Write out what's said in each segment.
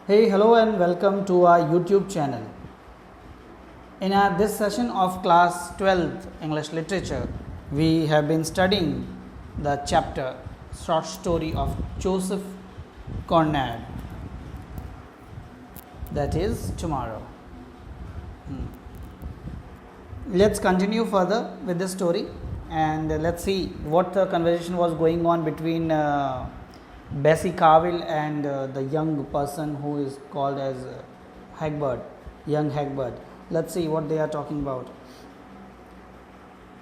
Hey, hello, and welcome to our YouTube channel. In this session of class 12th English Literature, we have been studying the chapter Short Story of Joseph Conrad, that is tomorrow. Let's continue further with this story, and let's see what the conversation was going on between Bessie Carville and the young person who is called as Hagbard, young Hagbard. Let's see what they are talking about.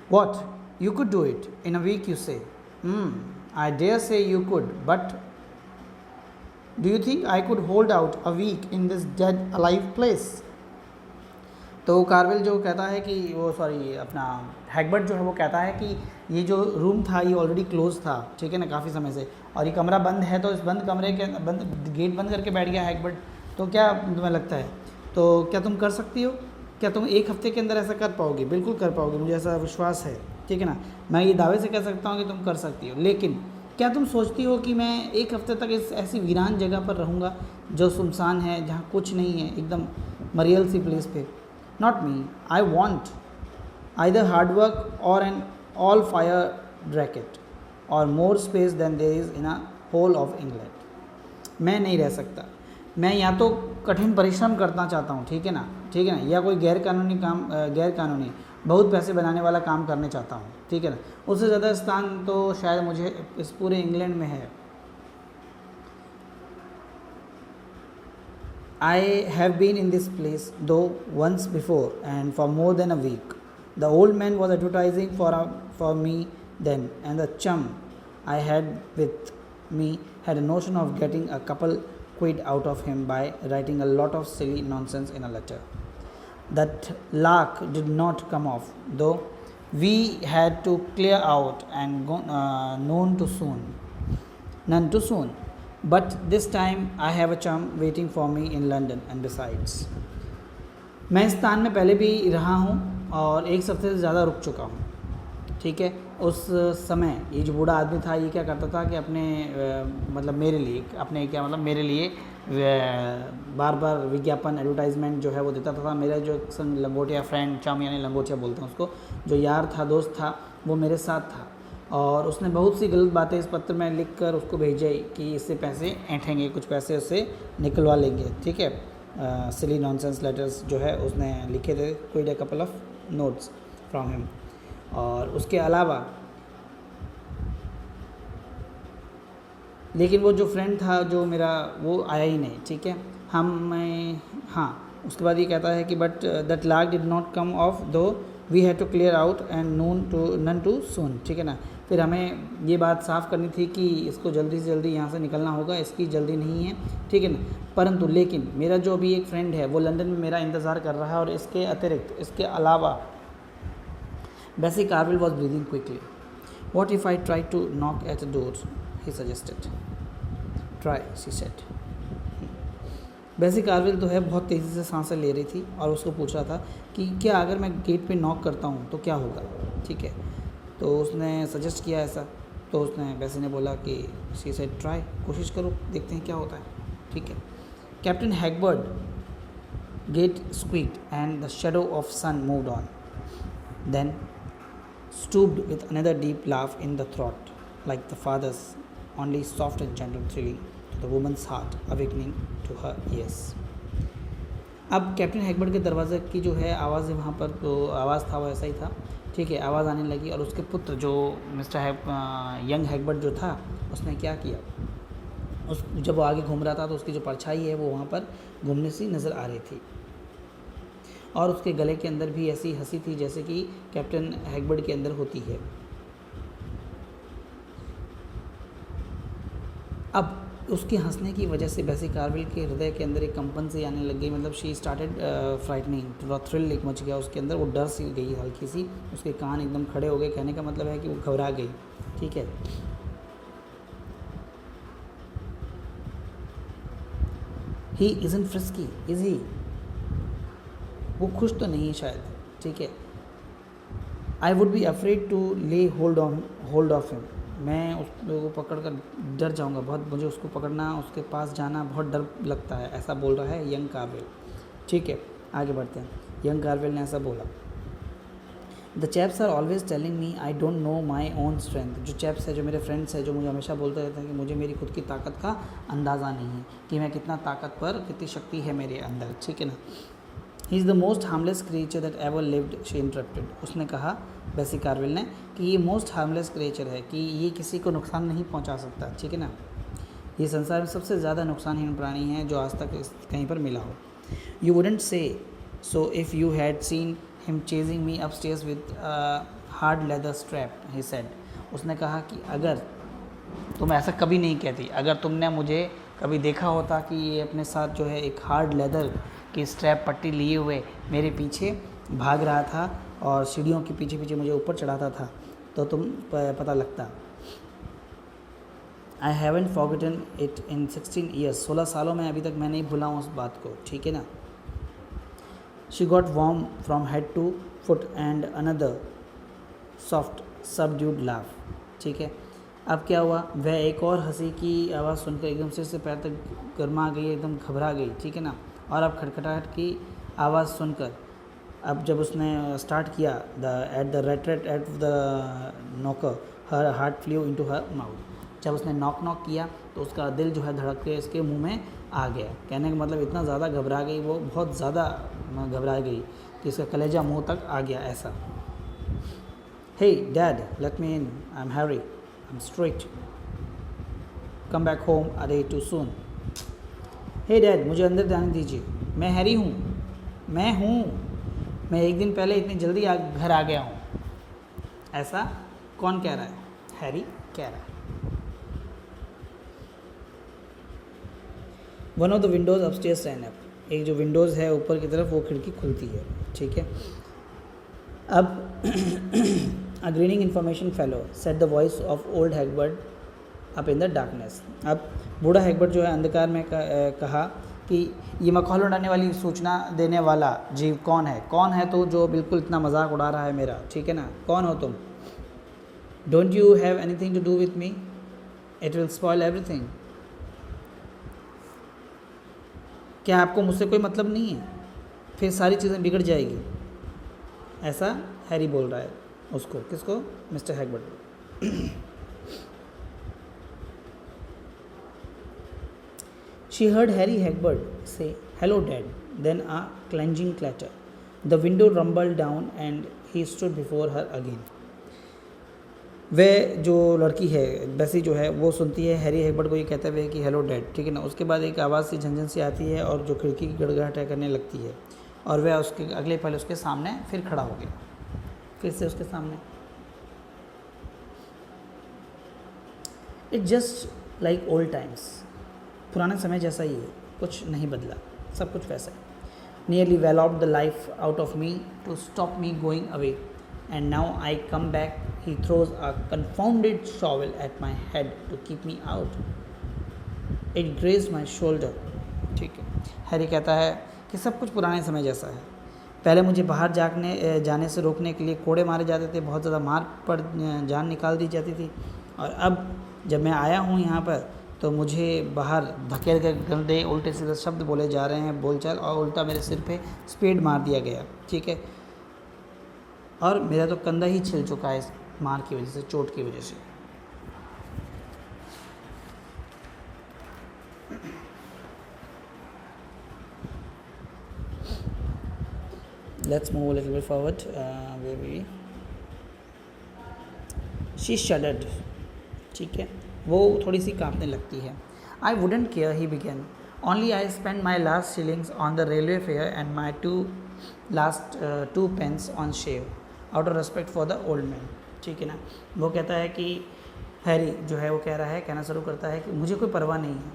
What? You could do it in a week, you say? I dare say you could, but do you think I could hold out a week in this dead alive place? तो कार्वेल जो कहता है कि वो अपना हैगबर्ट जो है वो कहता है कि ये जो रूम था ये ऑलरेडी क्लोज था, ठीक है ना, काफ़ी समय से, और ये कमरा बंद है, तो इस बंद कमरे के गेट बंद करके बैठ गया हैगबर्ट। तो क्या तुम्हें लगता है, तो क्या तुम कर सकती हो? क्या तुम एक हफ्ते के अंदर ऐसा कर पाओगे? बिल्कुल कर पाओगे, मुझे ऐसा विश्वास है, ठीक है ना। मैं ये दावे से कह सकता हूँ कि तुम कर सकती हो, लेकिन क्या तुम सोचती हो कि मैं एक हफ्ते तक इस ऐसी वीरान जगह पर रहूँगा जो सुनसान है, जहाँ कुछ नहीं है, एकदम मरियल सी प्लेस पे? Not me. I want either hard work or an all fire racket or more space than there is in a whole of England. मैं नहीं रह सकता, मैं या तो कठिन परिश्रम करना चाहता हूँ, ठीक है ना, या कोई गैर कानूनी बहुत पैसे बनाने वाला काम करने चाहता हूँ, ठीक है ना। उससे ज़्यादा स्थान तो शायद मुझे इस पूरे इंग्लैंड में है। I have been in this place though once before and for more than a week. The old man was advertising for me then, and the chum I had with me had a notion of getting a couple quid out of him by writing a lot of silly nonsense in a letter. That lark did not come off, though we had to clear out and none too soon. But this time I have a chum waiting for me in London, and besides, मैं इस स्थान में पहले भी रहा हूँ और एक हफ्ते से ज़्यादा रुक चुका हूँ, ठीक है। उस समय ये जो बूढ़ा आदमी था, ये क्या करता था कि अपने मेरे लिए बार बार विज्ञापन एडवर्टाइजमेंट जो है वो देता था। मेरा जो लंगोटिया फ्रेंड, चम यानी लंगोटिया बोलते हैं उसको, जो यार था, दोस्त था, वो मेरे साथ था, और उसने बहुत सी गलत बातें इस पत्र में लिख कर उसको भेजे कि इससे पैसे ऐंठेंगे, कुछ पैसे उससे निकलवा लेंगे, ठीक है। सिली नॉनसेंस लेटर्स जो है उसने लिखे थे, कोई a couple of notes from him. और उसके अलावा लेकिन वो जो फ्रेंड था जो मेरा, वो आया ही नहीं, ठीक है। उसके बाद ये कहता है कि but that lark did not come off though we had to clear out and none too soon, ठीक है ना। फिर हमें ये बात साफ़ करनी थी कि इसको जल्दी से जल्दी यहाँ से निकलना होगा, इसकी जल्दी नहीं है, ठीक है ना। परंतु लेकिन मेरा जो अभी एक फ्रेंड है वो लंदन में मेरा इंतज़ार कर रहा है, और इसके अतिरिक्त, इसके अलावा Bessie Carvil was breathing quickly. What if I try to knock at the door, he suggested. Try, she said. Bessie Carvil तो है बहुत तेज़ी से सांसें ले रही थी और उसको पूछ रहा था कि क्या अगर मैं गेट पे नॉक करता हूँ तो क्या होगा, ठीक है। तो उसने सजेस्ट किया ऐसा, तो उसने बेसी ने बोला कि शी सेड ट्राई, कोशिश करो, देखते हैं क्या होता है, ठीक है। Captain Hagberd gate squeaked and the shadow of son moved on, then stooped with another deep laugh in the throat, like the father's, only soft and gentle, thrilling to the woman's heart, awakening to her ears. अब captain हैगबर्ड के दरवाज़े की जो है आवाज़ है वहाँ पर, तो आवाज़ था वो ऐसा ही था, ठीक है। आवाज़ आने लगी और उसके पुत्र जो यंग हैगबर्ड जो था, उसने क्या किया, जब वो आगे घूम रहा था तो उसकी जो परछाई है वो वहाँ पर घूमने सी नज़र आ रही थी, और उसके गले के अंदर भी ऐसी हंसी थी जैसे कि कैप्टन हैगबर्ड के अंदर होती है। अब उसके हंसने की वजह से बेसी कार्विल के हृदय के अंदर एक कंपन से आने लग गई, मतलब शी स्टार्टेड फ्राइटनिंग, थोड़ा थ्रिल एक मच गया उसके अंदर, वो डर सी गई हल्की सी, उसके कान एकदम खड़े हो गए, कहने का मतलब है कि वो घबरा गई, ठीक है। He isn't frisky is he, वो खुश तो नहीं है शायद, ठीक है। I would be afraid to lay hold of him, मैं उस लोगों को पकड़ कर डर जाऊंगा बहुत, मुझे उसको पकड़ना, उसके पास जाना बहुत डर लगता है, ऐसा बोल रहा है यंग कार्वेल। ठीक है, आगे बढ़ते हैं। यंग कार्वेल ने ऐसा बोला, the chaps are always telling me I don't know my own strength. जो चैप्स है, जो मेरे फ्रेंड्स हैं, जो मुझे हमेशा बोलते रहते हैं कि मुझे मेरी खुद की ताकत का अंदाज़ा नहीं है, कि मैं कितना ताकतवर, कितनी शक्ति है मेरे अंदर। ठीक है ना। He is the most harmless creature that ever lived, she interrupted. उसने कहा, बेसी कार्वेल ने, कि ये मोस्ट हार्मलेस क्रिएचर है, कि ये किसी को नुकसान नहीं पहुंचा सकता। ठीक है ना। ये संसार में सबसे ज़्यादा नुकसानहीन प्राणी है जो आज तक कहीं पर मिला हो। You wouldn't say so if you had seen him chasing me upstairs with hard leather strap, he said. उसने कहा कि अगर तुम ऐसा कभी नहीं कहती, अगर तुमने मुझे कभी देखा होता कि ये अपने साथ जो है एक हार्ड लेदर की स्ट्रैप पट्टी लिए हुए मेरे पीछे भाग रहा था और सीढ़ियों के पीछे पीछे मुझे ऊपर चढ़ाता था, तो तुम पता लगता। I haven't forgotten it in 16 years. 16 सालों में अभी तक मैं नहीं भूला हूँ उस बात को। ठीक है ना। She got warm from head to foot and another soft subdued laugh. ठीक है। अब क्या हुआ, वह एक और हंसी की आवाज़ सुनकर एकदम सिर से पैर तक गर्मा गई, एकदम घबरा गई। ठीक है ना। और अब खटखटाहट की आवाज़ सुनकर, अब जब उसने स्टार्ट किया, at the rate at the knocker her heart flu into her mouth. जब उसने नॉक किया तो उसका दिल जो है धड़क के इसके मुंह में आ गया। कहने का मतलब इतना ज़्यादा घबरा गई, वो बहुत ज़्यादा घबरा गई कि इसका कलेजा मुंह तक आ गया ऐसा। Hey dad, let me in, I am Harry, I am strict, come back home, अरे टू सून। हे डैड, मुझे अंदर जाने दीजिए, मैं हैरी हूँ, मैं एक दिन पहले इतनी जल्दी घर आ गया हूँ। ऐसा कौन कह रहा है? हैरी कह रहा है। One of the Windows upstairs stand up. एक जो विंडोज़ है ऊपर की तरफ, वो खिड़की खुलती है। ठीक है। अब a greening information fellow set the voice of old Hagberd up in the darkness. अब बूढ़ा हैगबर्ड जो है अंधकार में कहा कि ये मखौल उड़ाने वाली सूचना देने वाला जीव कौन है? कौन है तो जो बिल्कुल इतना मजाक उड़ा रहा है मेरा? ठीक है ना। कौन हो तुम? Don't you have anything to do with me, it will spoil everything. क्या आपको मुझसे कोई मतलब नहीं है? फिर सारी चीज़ें बिगड़ जाएगी। ऐसा हैरी बोल रहा है उसको। किसको? Mister हैगबर्ड। She heard Harry Hagbard say, "Hello, Dad." Then a clanging clatter. The window rumbled down and he stood before her again. वह जो लड़की है, बेसी जो है, वो सुनती है हैरी हैगबर्ड को ये कहते हुए कि हेलो डैड। ठीक है ना। उसके बाद एक आवाज़ सी झंझन सी आती है और जो खिड़की की गड़गड़ाहट करने लगती है, और वह उसके अगले पल उसके सामने फिर खड़ा हो गया, फिर से उसके सामने। It just like old times. पुराने समय जैसा ही है, कुछ नहीं बदला, सब कुछ वैसा है। Nearly walloped the life out of me to stop me going away, and now I come back, he throws a confounded shovel at my head to keep me out, it grazed my shoulder. ठीक है। Harry कहता है कि सब कुछ पुराने समय जैसा है। पहले मुझे बाहर जाने से रोकने के लिए कोड़े मारे जाते थे, बहुत ज़्यादा मार पर जान निकाल दी जाती थी, और अब जब मैं आया हूँ यहाँ पर तो मुझे बाहर धकेल कर गंदे उल्टे सीधे शब्द बोले जा रहे हैं, बोलचाल, और उल्टा मेरे सिर पे स्पेड मार दिया गया। ठीक है। और मेरा तो कंधा ही छिल चुका है इस मार की वजह से, चोट की वजह से। Let's move a little bit forward where we she shuddered. ठीक है। वो थोड़ी सी कांपने लगती है। I wouldn't care, he began, only I spend my last shillings on the railway fare and my last 2 pence on shave out of respect for the old man. ठीक है ना। वो कहता है कि हैरी जो है वो कहना शुरू करता है कि मुझे कोई परवाह नहीं है,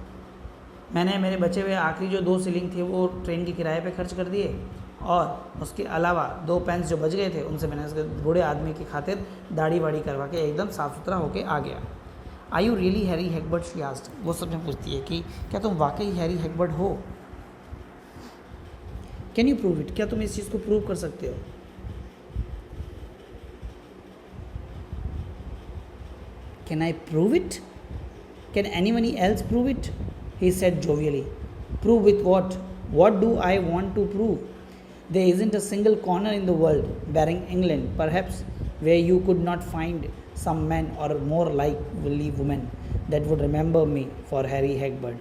मैंने मेरे बचे हुए आखिरी जो 2 शिलिंग थे वो ट्रेन के किराए पे खर्च कर दिए, और उसके अलावा 2 pence जो बच गए थे उनसे मैंने उसके बूढ़े आदमी की खातिर दाढ़ी वाड़ी करवा के एकदम साफ़ सुथरा होके आ गया। Are you really Harry Hagberd, she asked. वो सबसे पूछती है कि क्या तुम वाकई हैरी हैगबर्ड हो? कैन यू प्रूव इट, क्या तुम इस चीज़ को प्रूव कर सकते हो? Can I prove it? Can anyone else prove it? He said jovially. Prove with what? What do I want to prove? There isn't a single corner in the world, barring England, perhaps, where you could not find some man or more likely woman that would remember me for Harry Hagbard.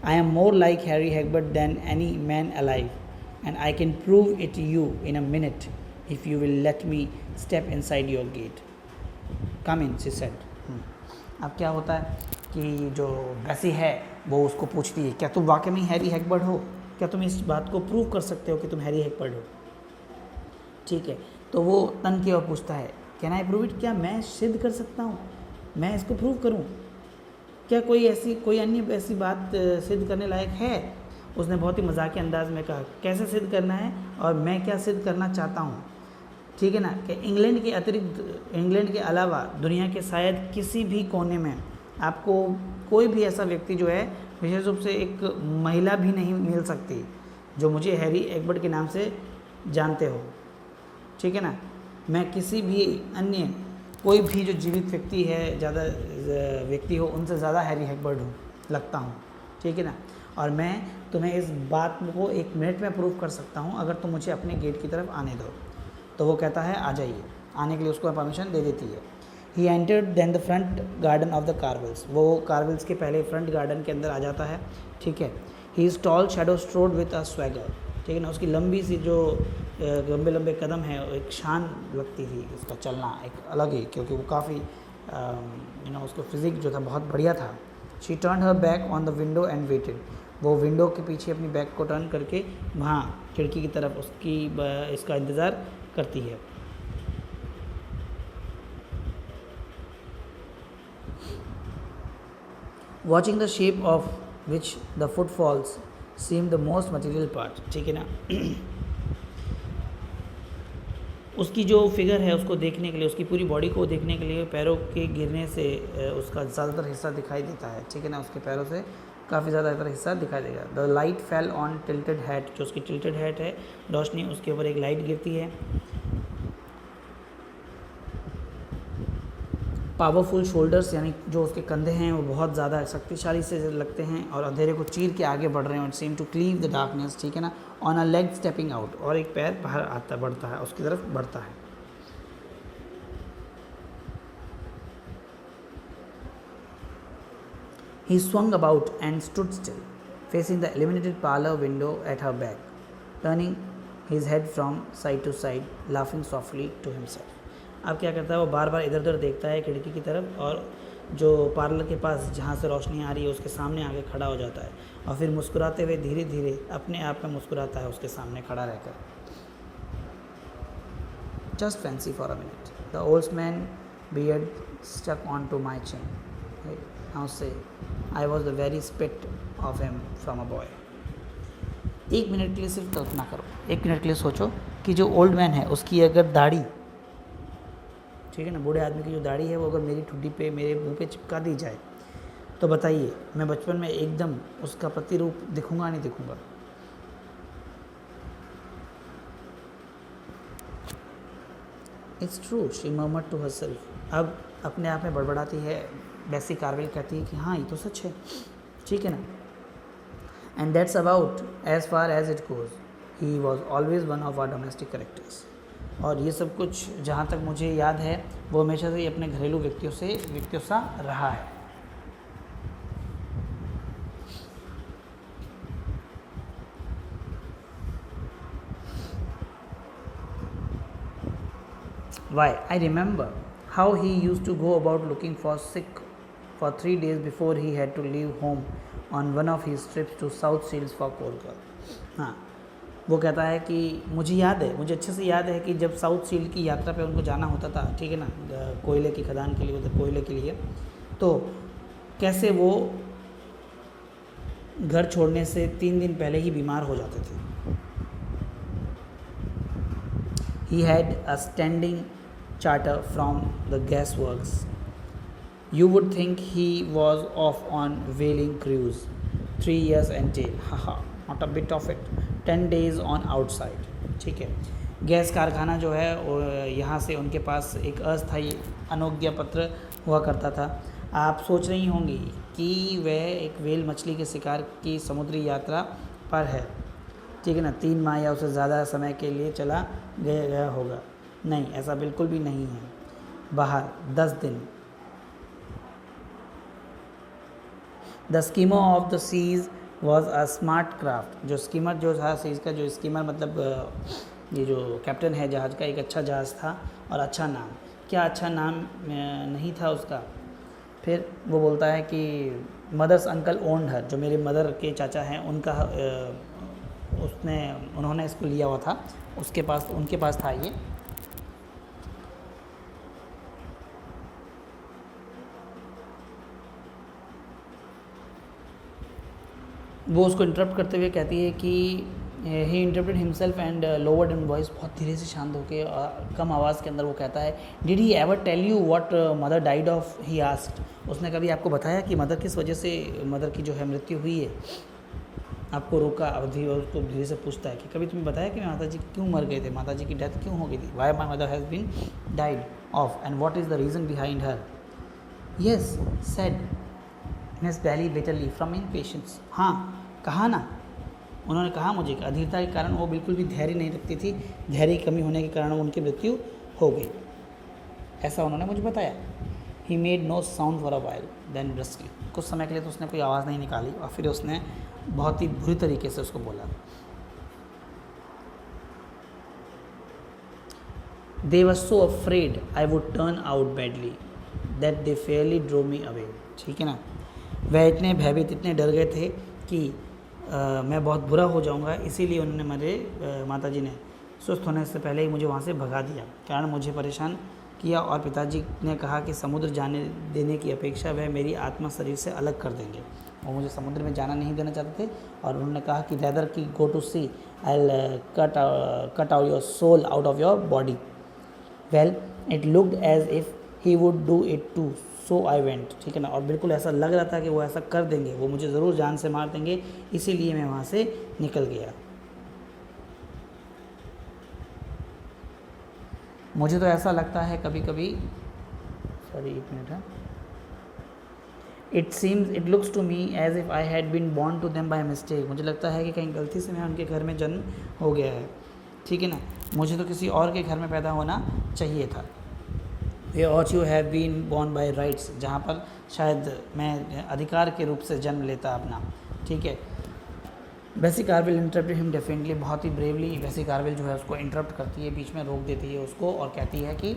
I am more like Harry Hagbard than any man alive, and I can prove it to you in a minute if you will let me step inside your gate. Come in, she said. अब क्या होता है कि जो बैसी है वो उसको पूछती है, क्या तुम वाकई में हैरी हैगबर्ड हो? क्या तुम इस बात को प्रूव कर सकते हो कि तुम हैरी हैगबर्ड हो? ठीक है, तो वो तन की ओर पूछता है, कैन आई प्रूव इट? क्या मैं सिद्ध कर सकता हूँ? मैं इसको प्रूव करूँ? क्या कोई अन्य ऐसी बात सिद्ध करने लायक है? उसने बहुत ही मजाकिया अंदाज में कहा, कैसे सिद्ध करना है और मैं क्या सिद्ध करना चाहता हूँ? ठीक है ना, कि इंग्लैंड के अतिरिक्त, इंग्लैंड के अलावा दुनिया के शायद किसी भी कोने में आपको कोई भी ऐसा व्यक्ति जो है, विशेष रूप से एक महिला भी नहीं मिल सकती जो मुझे हैरी हैगबर्ड के नाम से जानते हो। ठीक है ना, मैं किसी भी अन्य कोई भी जो जीवित व्यक्ति है, ज़्यादा व्यक्ति हो, उनसे ज़्यादा हैरी हैगबर्ड हूँ लगता हूँ। ठीक है ना, और मैं तुम्हें इस बात को 1 मिनट में प्रूव कर सकता हूँ अगर तुम मुझे अपने गेट की तरफ आने दो। तो वो कहता है आ जाइए, आने के लिए उसको परमिशन दे देती है। He entered then the front garden of the Carvils, वो कार्वल्स के पहले फ्रंट गार्डन के अंदर आ जाता है। ठीक है, he is tall shadow strode with a swagger. ठीक है ना, उसकी लंबी सी जो लंबे लंबे कदम है, एक शान लगती थी उसका चलना, एक अलग ही, क्योंकि वो काफ़ी उसका फिजिक जो था बहुत बढ़िया था। She turn her back on the window and waited, वो विंडो के पीछे अपनी बैक को टर्न करके वहाँ खिड़की की तरफ इसका इंतज़ार करती है। Watching the shape of which the footfalls seem the most material part. ठीक है ना, उसकी जो फिगर है उसको देखने के लिए, उसकी पूरी बॉडी को देखने के लिए पैरों के गिरने से उसका ज़्यादातर हिस्सा दिखाई देता है। ठीक है ना, उसके पैरों से काफ़ी ज़्यादातर हिस्सा दिखाई देगा। The light fell on tilted hat, जो उसकी टिल्टेड हैट है, रोशनी उसके ऊपर एक लाइट गिरती है। पावरफुल शोल्डर्स, यानी जो उसके कंधे हैं वो बहुत ज़्यादा शक्तिशाली से लगते हैं और अंधेरे को चीर के आगे बढ़ रहे हैं। Seem to cleave the darkness. ठीक है ना, on a leg stepping out, और एक पैर बाहर बढ़ता है, उसकी तरफ बढ़ता है। He swung about and stood still, facing the illuminated parlor window at her back, turning his head from side to side, laughing softly to himself. अब क्या करता है, वो बार बार इधर उधर देखता है खिड़की की तरफ, और जो पार्लर के पास जहाँ से रोशनी आ रही है उसके सामने आके खड़ा हो जाता है, और फिर मुस्कुराते हुए धीरे धीरे अपने आप में मुस्कुराता है उसके सामने खड़ा रहकर। Just fancy for a minute, the old man beard stuck onto my chin. Now say, I was the very spit of him from a boy. 1 minute के लिए सिर्फ कल्पना करो, 1 मिनट के लिए सोचो कि जो ओल्ड मैन है उसकी अगर दाढ़ी, ठीक है ना, बूढ़े आदमी की जो दाढ़ी है वो अगर मेरी ठुड्डी पे, मेरे मुंह पे चिपका दी जाए, तो बताइए मैं बचपन में एकदम उसका प्रतिरूप दिखूंगा नहीं दिखूंगा? It's true, she murmured to herself. अब अपने आप में बड़बड़ाती है बैसी कार्वेल, कहती है कि हाँ ये तो सच है। ठीक है ना, and that's about as far as it goes, he was always one of our domestic characters. और ये सब कुछ जहाँ तक मुझे याद है वो हमेशा से ही अपने घरेलू व्यक्तियों सा रहा है। Why, I remember how he used to go about looking for sick for 3 days before he had to leave home on one of his trips to South Shields for Kolkata. हाँ, वो कहता है कि मुझे अच्छे से याद है कि जब साउथ शील्ड की यात्रा पे उनको जाना होता था, ठीक है ना, कोयले की खदान के लिए, उधर कोयले के लिए, तो कैसे वो घर छोड़ने से 3 दिन पहले ही बीमार हो जाते थे। He had a standing charter from the gas works. You would think he was off on whaling cruise, 3 years and tail. Haha, not a bit of it. 10 days on outside. ठीक है, गैस कारखाना जो है यहाँ से उनके पास एक अस्थायी अनुज्ञा पत्र हुआ करता था। आप सोच रही होंगी कि वह एक व्हेल मछली के शिकार की समुद्री यात्रा पर है, ठीक है ना, 3 माह या उससे ज़्यादा समय के लिए चला गया होगा। नहीं, ऐसा बिल्कुल भी नहीं है। बाहर 10 दिन। The schemer of the seas was a smart craft. जो स्कीमर जो था सीज़ का, जो स्कीमर मतलब ये जो कैप्टन है जहाज़ का, एक अच्छा जहाज़ था और अच्छा नाम। क्या अच्छा नाम नहीं था उसका? फिर वो बोलता है कि मदर्स अंकल ओन्ड हर, जो मेरे मदर के चाचा हैं उनका उन्होंने इसको लिया हुआ था, उनके पास था ये। वो उसको इंटरप्ट करते हुए कहती है कि he interrupted himself and lowered in voice, बहुत धीरे से शांत होकर कम आवाज़ के अंदर वो कहता है, did he ever tell you what mother died of, he asked. उसने कभी आपको बताया कि मदर किस वजह से मदर की जो है मृत्यु हुई है? आपको रोका और उसको धीरे से पूछता है कि कभी तुम्हें बताया कि माता जी क्यों मर गए थे, माता जी की डेथ क्यों हो गई थी? Why my mother has been died of and what is the reason behind her? Yes said miss Bailey bitterly from impatience. हाँ, कहा ना, उन्होंने कहा मुझे कि अधीरता के कारण वो बिल्कुल भी धैर्य नहीं रखती थी, धैर्य की कमी होने के कारण उनकी मृत्यु हो गई, ऐसा उन्होंने मुझे बताया। He made no sound for a while then brusquely, कुछ समय के लिए तो उसने कोई आवाज़ नहीं निकाली और फिर उसने बहुत ही बुरी तरीके से उसको बोला, they were so afraid I would turn out badly that they fairly drove me away. ठीक है ना, वह इतने भयभीत, इतने डर गए थे कि मैं बहुत बुरा हो जाऊंगा, इसीलिए उन्होंने मेरे माताजी ने सुस्त होने से पहले ही मुझे वहाँ से भगा दिया, कारण मुझे परेशान किया। और पिताजी ने कहा कि समुद्र जाने देने की अपेक्षा वह मेरी आत्मा शरीर से अलग कर देंगे। वो मुझे समुद्र में जाना नहीं देना चाहते थे और उन्होंने कहा कि रैदर की go to see I cut out your soul out of your body. Well it looked as if he would do it too, so I went. ठीक है ना, और बिल्कुल ऐसा लग रहा था कि वो ऐसा कर देंगे, वो मुझे ज़रूर जान से मार देंगे, इसीलिए मैं वहाँ से निकल गया। मुझे तो ऐसा लगता है कभी कभी, सॉरी एक मिनट है, it looks to me as if I had been born to them by mistake. मुझे लगता है कि कहीं गलती से मैं उनके घर में जन्म हो गया है। ठीक है ना, मुझे तो किसी और के घर में पैदा होना चाहिए था। Way ought you have been born by rights, जहाँ पर शायद मैं अधिकार के रूप से जन्म लेता अपना। ठीक है, बेसी कार्विल इंटरप्ट हिम डेफिनेटली, बहुत ही ब्रेवली बेसी कार्विल जो है उसको इंटरप्ट करती है, बीच में रोक देती है उसको और कहती है कि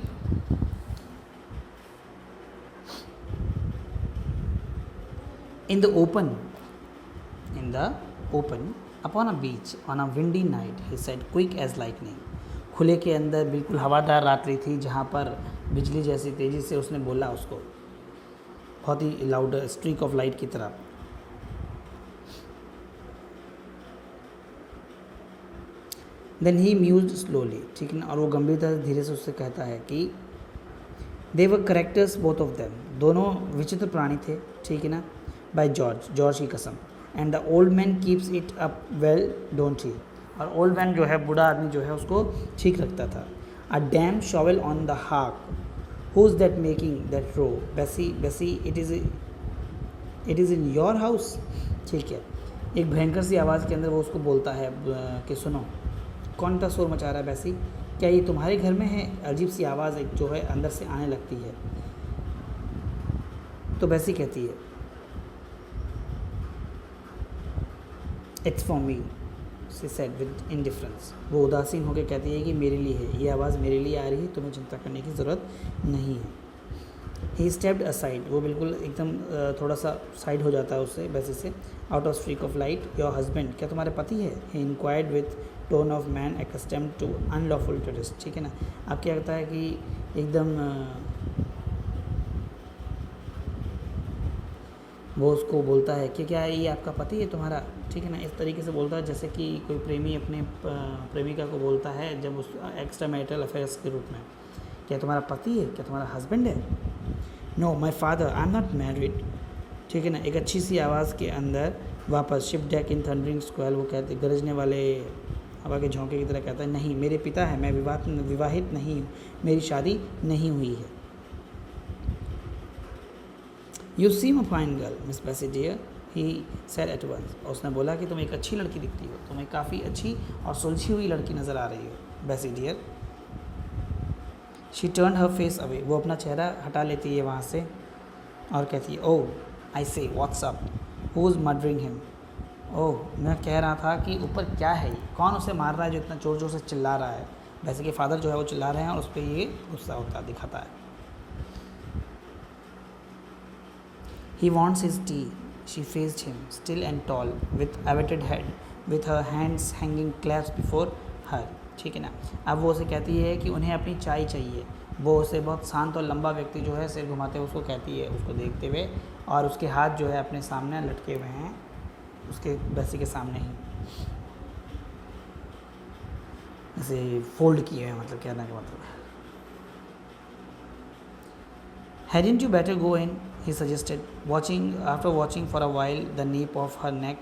in the open upon a beach on a windy night he said quick as lightning. खुले के अंदर बिल्कुल हवादार रात्रि थी जहाँ पर बिजली जैसी तेज़ी से उसने बोला उसको, बहुत ही लाउड स्ट्रीक ऑफ लाइट की तरह। Then he mused slowly. ठीक है ना, और वो गंभीरता से धीरे से उससे कहता है कि दे वर करेक्टर्स बोथ ऑफ देम, दोनों विचित्र प्राणी थे। ठीक है ना, बाय जॉर्ज की कसम। And the old man keeps it up well don't he, और ओल्ड मैन जो है, बूढ़ा आदमी जो है, उसको ठीक रखता था। A damn shovel on the hawk, who is that making that row, Bessie it is in your house. ठीक है, एक भयंकर सी आवाज़ के अंदर वो उसको बोलता है कि सुनो, कौन सा शोर मचा रहा है बेसी, क्या ये तुम्हारे घर में है? अजीब सी आवाज़ एक जो है अंदर से आने लगती है। तो बेसी कहती है it's for me, she said with indifference. वो उदासीन होकर कहती है कि मेरे लिए है, ये आवाज़ मेरे लिए आ रही है, तुम्हें चिंता करने की ज़रूरत नहीं है। ही स्टेप्ड असाइड, वो बिल्कुल एकदम थोड़ा सा साइड हो जाता है उससे, बेसी से। Out of streak of light, your husband, क्या तुम्हारे पति है? He inquired with tone of man accustomed to unlawful tourist. ठीक है ना, अब क्या कहता है कि एकदम वो उसको बोलता है कि क्या ये आपका पति है तुम्हारा? ठीक है ना, इस तरीके से बोलता है जैसे कि कोई प्रेमी अपने प्रेमिका को बोलता है जब उस एक्स्ट्रा मैरिटल अफेयर्स के रूप में, क्या तुम्हारा पति है, क्या तुम्हारा हस्बैंड है? Know my father, I am not married. ठीक है ना, एक अच्छी सी आवाज़ के अंदर वापस शिप डेक इन थंडरिंग स्क्वेल, वो कहते गरजने वाले हवा के झोंके की तरह कहता है, नहीं मेरे पिता है, मैं विवाहित नहीं हूँ, मेरी शादी नहीं हुई है। You seem a fine girl miss Bessie dear, he said at once. और उसने बोला कि तुम एक अच्छी लड़की दिखती हो, तुम्हें काफ़ी अच्छी और सुलझी हुई लड़की नज़र आ रही हो Bessie dear. She turn her face away, वो अपना चेहरा हटा लेती है वहाँ से और कहती है oh I say what's up, who is murdering him. Oh, मैं कह रहा था कि ऊपर क्या है, कौन उसे मार रहा है जो इतना ज़ोर ज़ोर से चिल्ला रहा है। वैसे कि फादर जो है वो चिल्ला रहे हैं और उस पर ये गुस्सा होता दिखाता है। He wants his tea, she faced him still and tall with averted head with her hands hanging clasped before her. ठीक है ना। अब वो उसे कहती है कि उन्हें अपनी चाय चाहिए। वो उसे बहुत शांत और लंबा व्यक्ति जो है सिर घुमाते हुए उसको कहती है, उसको देखते हुए, और उसके हाथ जो है अपने सामने लटके हुए हैं उसके बेसी के सामने ही, ऐसे फोल्ड किए हैं, मतलब कहने का मतलब है। Hadn't you better go in? He suggested, after watching for a while the nape of her neck,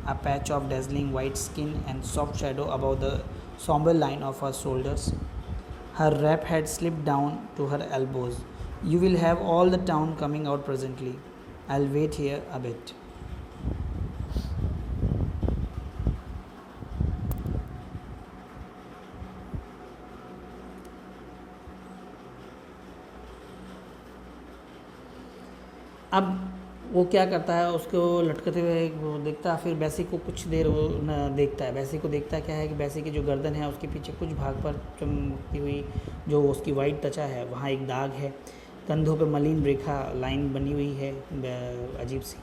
a patch of dazzling white skin and soft shadow above the somber line of her shoulders. Her wrap had slipped down to her elbows. You will have all the town coming out presently. I'll wait here a bit. अब वो क्या करता है, उसको लटकते हुए वो देखता है, फिर बैसी को कुछ देर वो देखता है। बैसी को देखता क्या है कि बैसी की जो गर्दन है उसके पीछे कुछ भाग पर चमकती हुई जो उसकी वाइट त्वचा है वहाँ एक दाग है, कंधों पे मलिन रेखा लाइन बनी हुई है अजीब सी,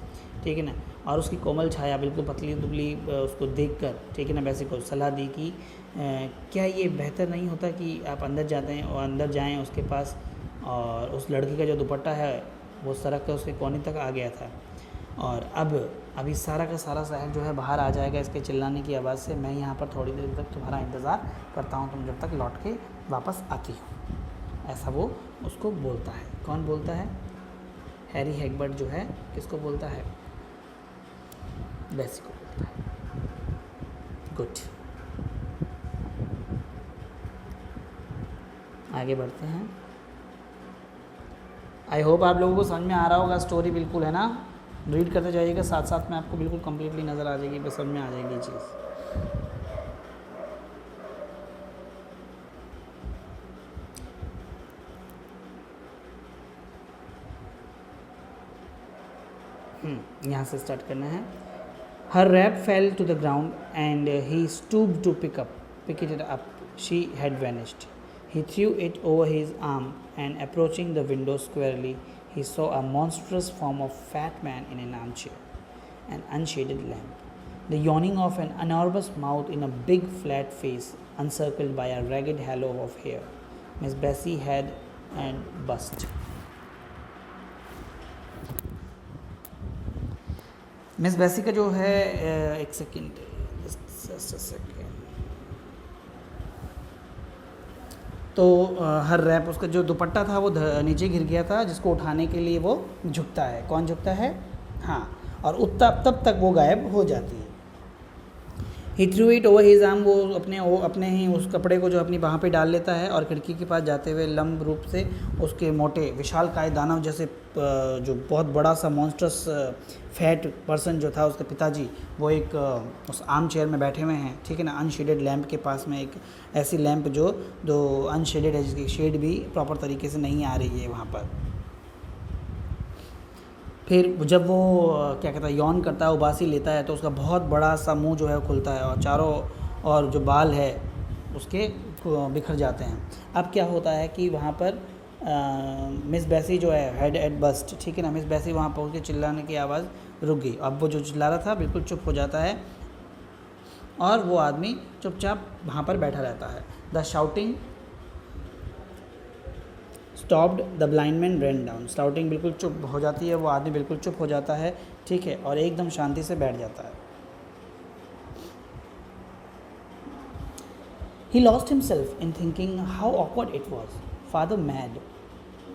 ठीक है ना। और उसकी कोमल छाया बिल्कुल पतली दुबली उसको देखकर, ठीक है ना, बैसी को सलाह दी कि क्या ये बेहतर नहीं होता कि आप अंदर जाते हैं और अंदर जाएँ उसके पास, और उस लड़की का जो दुपट्टा है वो सड़क के उसके कोने तक आ गया था, और अभी सारा का सारा शहर जो है बाहर आ जाएगा इसके चिल्लाने की आवाज़ से। मैं यहाँ पर थोड़ी देर तक तुम्हारा इंतज़ार करता हूँ, तुम जब तक लौट के वापस आती हो। ऐसा वो उसको बोलता है। कौन बोलता है? हैरी हैगबर्ट जो है किसको बोलता है? बेसी को बोलता है। गुड, आगे बढ़ते हैं। आई होप आप लोगों को समझ में आ रहा होगा स्टोरी, बिल्कुल है ना। रीड करते जाइएगा साथ साथ में, आपको बिल्कुल कम्प्लीटली नज़र आ जाएगी, बस समझ में आ जाएगी चीज़। यहाँ से स्टार्ट करना है। Her wrap fell to the ground and he stooped to pick it up. She had vanished. He threw it over his arm, and approaching the window squarely, he saw a monstrous form of fat man in an armchair, an unshaded lamp, the yawning of an enormous mouth in a big flat face encircled by a ragged halo of hair. Miss Bessie had and bust. Miss बेसी का जो है एक second, तो हर rap उसका जो दुपट्टा था वो नीचे गिर गया था, जिसको उठाने के लिए वो झुकता है। कौन झुकता है? हाँ, और तब तक वो गायब हो जाती है। He threw it over his arm, वो अपने ही उस कपड़े को जो अपनी बाह पे डाल लेता है, और खिड़की के पास जाते हुए लंब रूप से उसके मोटे विशालकाय दानव जैसे जो बहुत बड़ा सा मॉन्स्टरस फैट पर्सन जो था उसके पिताजी, वो एक उस आर्म चेयर में बैठे हुए हैं, ठीक है ना, अनशेडेड लैंप के पास में। एक ऐसी लैंप जो अनशेडेड है, जिसकी शेड भी प्रॉपर तरीके से नहीं आ रही है वहाँ पर। फिर जब वो क्या कहता है, यौन करता है, उबासी लेता है, तो उसका बहुत बड़ा सा मुंह जो है खुलता है, और चारों और जो बाल है उसके बिखर जाते हैं। अब क्या होता है कि वहाँ पर मिस बेसी जो है हेड एट बस्ट, ठीक है ना, मिस बेसी वहाँ पहुँच के चिल्लाने की आवाज़ रुक गई। अब वो जो चिल्ला रहा था बिल्कुल चुप हो जाता है, और वो आदमी चुपचाप वहाँ पर बैठा रहता है। The shouting stopped, the blind man run down. Shouting बिल्कुल चुप हो जाती है, वो आदमी बिल्कुल चुप हो जाता है, ठीक है, और एकदम शांति से बैठ जाता है। He lost himself in thinking how awkward it was. Father mad,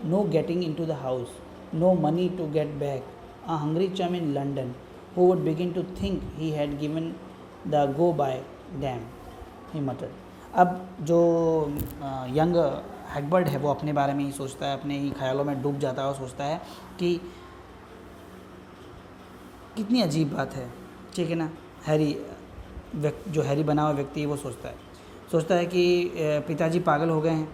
no getting into the house, no money to get back, a hungry chum in London who would begin to think he had given the go by, damn, he muttered. अब जो young हैगबर्ट है वो अपने बारे में ही सोचता है, अपने ही ख्यालों में डूब जाता है और सोचता है कि कितनी अजीब बात है, ठीक है ना। हैरी जो हैरी बना हुआ व्यक्ति है वो सोचता है कि पिताजी पागल हो गए हैं,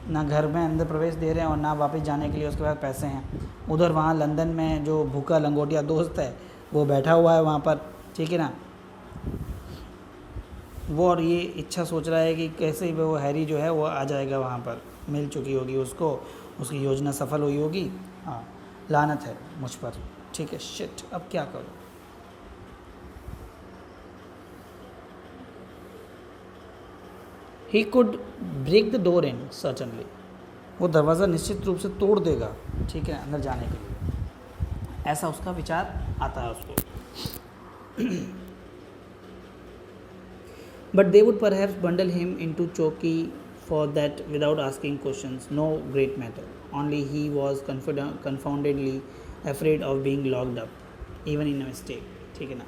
ना घर में अंदर प्रवेश दे रहे हैं और ना वापस जाने के लिए उसके पास पैसे हैं। उधर वहाँ लंदन में जो भूखा लंगोटिया दोस्त है वो बैठा हुआ है वहाँ पर, ठीक है ना। वो और ये इच्छा सोच रहा है कि कैसे वो हैरी जो है वो आ जाएगा वहाँ पर, मिल चुकी होगी उसको, उसकी योजना सफल हुई होगी। हाँ, लानत है मुझ पर, ठीक है। शिट, अब क्या करूँ। He could break the door in certainly, वो दरवाज़ा निश्चित रूप से तोड़ देगा, ठीक है, अंदर जाने के लिए, ऐसा उसका विचार आता है उसको। But they would perhaps bundle him into चौकी for that without asking questions, no great matter, only he was confoundedly afraid of being locked up even in a mistake, ठीक है ना।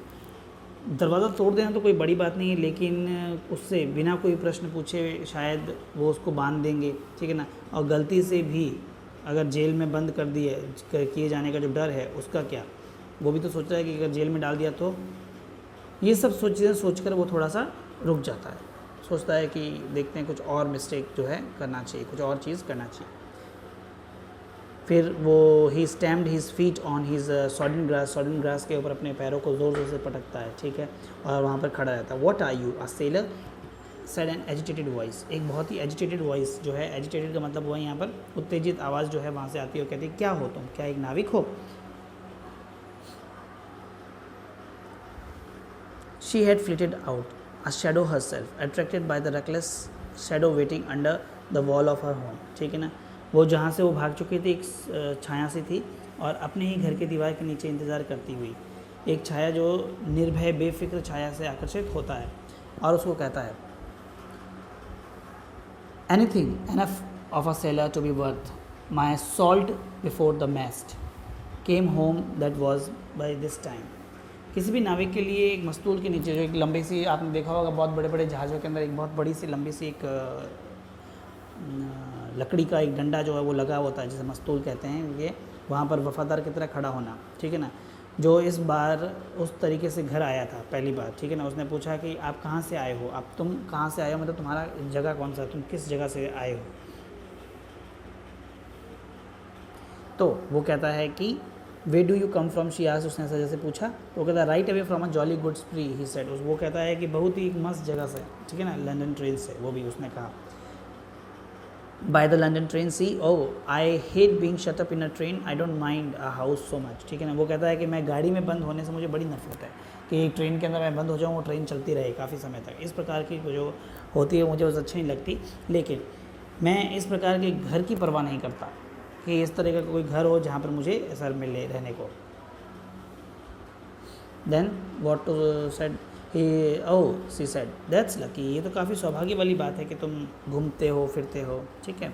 दरवाज़ा तोड़ देना तो कोई बड़ी बात नहीं है, लेकिन उससे बिना कोई प्रश्न पूछे शायद वो उसको बांध देंगे, ठीक है ना। और गलती से भी अगर जेल में बंद कर दिए किए जाने का जो डर है उसका क्या, वो भी तो सोच रहा है कि अगर जेल में डाल दिया तो। ये सब सोच कर वो थोड़ा सा रुक जाता है, सोचता है कि देखते हैं कुछ और मिस्टेक जो है करना चाहिए, कुछ और चीज़ करना चाहिए। फिर वो he stamped his feet on his sodden grass के ऊपर अपने पैरों को ज़ोर ज़ोर से पटकता है, ठीक है, और वहाँ पर खड़ा रहता है। What are you a sailor, said an agitated voice, एक बहुत ही एजिटेटेड वॉइस जो है, एजिटेटेड का मतलब हुआ यहाँ पर उत्तेजित आवाज़ जो है वहाँ से आती है और कहती है क्या हो तुम, क्या एक नाविक हो। She had flitted out a shadow herself, attracted by the reckless shadow waiting under the wall of her home, ठीक है ना। वो जहाँ से वो भाग चुकी थी एक छाया सी थी और अपने ही घर के दीवार के नीचे इंतज़ार करती हुई एक छाया जो निर्भय बेफिक्र छाया से आकर्षित होता है और उसको कहता है anything enough of a sailor to be worth my salt before the mast came home that was by this time. किसी भी नाविक के लिए एक मस्तूल के नीचे जो एक लंबी सी, आपने देखा होगा बहुत बड़े बड़े जहाज़ों के अंदर एक बहुत बड़ी सी लंबी सी एक लकड़ी का एक डंडा जो है वो लगा होता है, जिसे मस्तूल कहते हैं। ये वहाँ पर वफ़ादार की तरह खड़ा होना, ठीक है ना। जो इस बार उस तरीके से घर आया था पहली बार, ठीक है ना, उसने पूछा कि आप कहाँ से आए हो, आप तुम कहाँ से आए हो, मतलब तुम्हारा जगह कौन सा, तुम किस जगह से आए हो। तो वो कहता है कि where do you come from, she asked, उसने ऐसा जैसे पूछा तो वो कहता है right away from a jolly good spree he said, वो कहता है कि बहुत ही मस्त जगह से, ठीक है ना, लंदन ट्रेन से, वो भी उसने कहा। By the London train see, oh I hate being shut up in a train, I don't mind a house so much, ठीक है ना। वो कहता है कि मैं गाड़ी में बंद होने से मुझे बड़ी नफरत है कि एक ट्रेन के अंदर मैं बंद हो जाऊँ, वो ट्रेन चलती रहे काफ़ी समय तक, इस प्रकार की जो होती है मुझे उस अच्छी नहीं लगती। लेकिन मैं इस प्रकार के घर की परवाह नहीं करता कि इस तरह का कोई घर हो जहाँ पर मुझे ऐसा मिले रहने को। Then what said he, oh she said that's lucky, ये तो काफ़ी सौभाग्य वाली बात है कि तुम घूमते हो फिरते हो, ठीक है।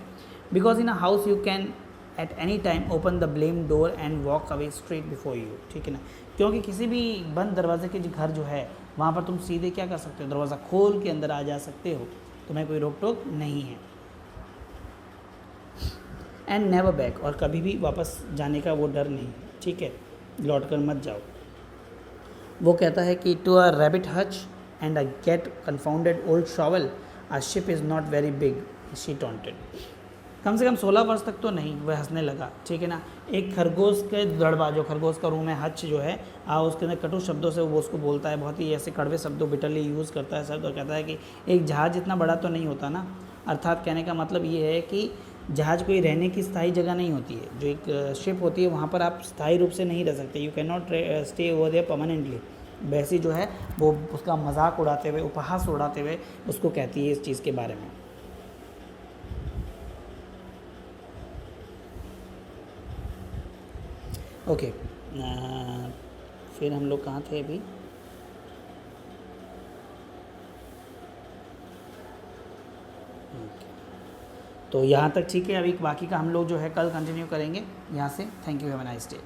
Because in a house you can at any time open the blame door and walk away straight before you, ठीक है ना। क्योंकि किसी भी बंद दरवाजे के घर जो है वहाँ पर तुम सीधे क्या कर सकते हो, दरवाज़ा खोल के अंदर आ जा सकते हो, तुम्हें कोई रोक टोक नहीं है। एंड नेवर बैक, और कभी भी वापस जाने का वो डर नहीं, ठीक है, लौट कर मत जाओ। वो कहता है कि to a rabbit hutch and a gate confounded old shovel a ship is not very big, she taunted. कम से कम 16 वर्ष तक तो नहीं, वह हंसने लगा, ठीक है ना। एक खरगोश के दड़बा, जो खरगोश का रूम है हच जो है, उसके अंदर कटु शब्दों से वो उसको बोलता है, बहुत ही ऐसे कड़वे शब्दों बिटरली यूज़ करता है शब्द, और कहता है कि एक जहाज़ इतना बड़ा तो नहीं होता ना। अर्थात कहने का मतलब ये है कि जहाज़ कोई रहने की स्थायी जगह नहीं होती है, जो एक शिप होती है वहाँ पर आप स्थायी रूप से नहीं रह सकते, you can not stay over there permanently. वैसी जो है वो उसका मजाक उड़ाते हुए, उपहास उड़ाते हुए उसको कहती है इस चीज़ के बारे में। ओके, फिर हम लोग कहाँ थे अभी, तो यहाँ तक ठीक है। अभी बाकी का हम लोग जो है कल कंटिन्यू करेंगे यहाँ से। Thank you, have a nice day.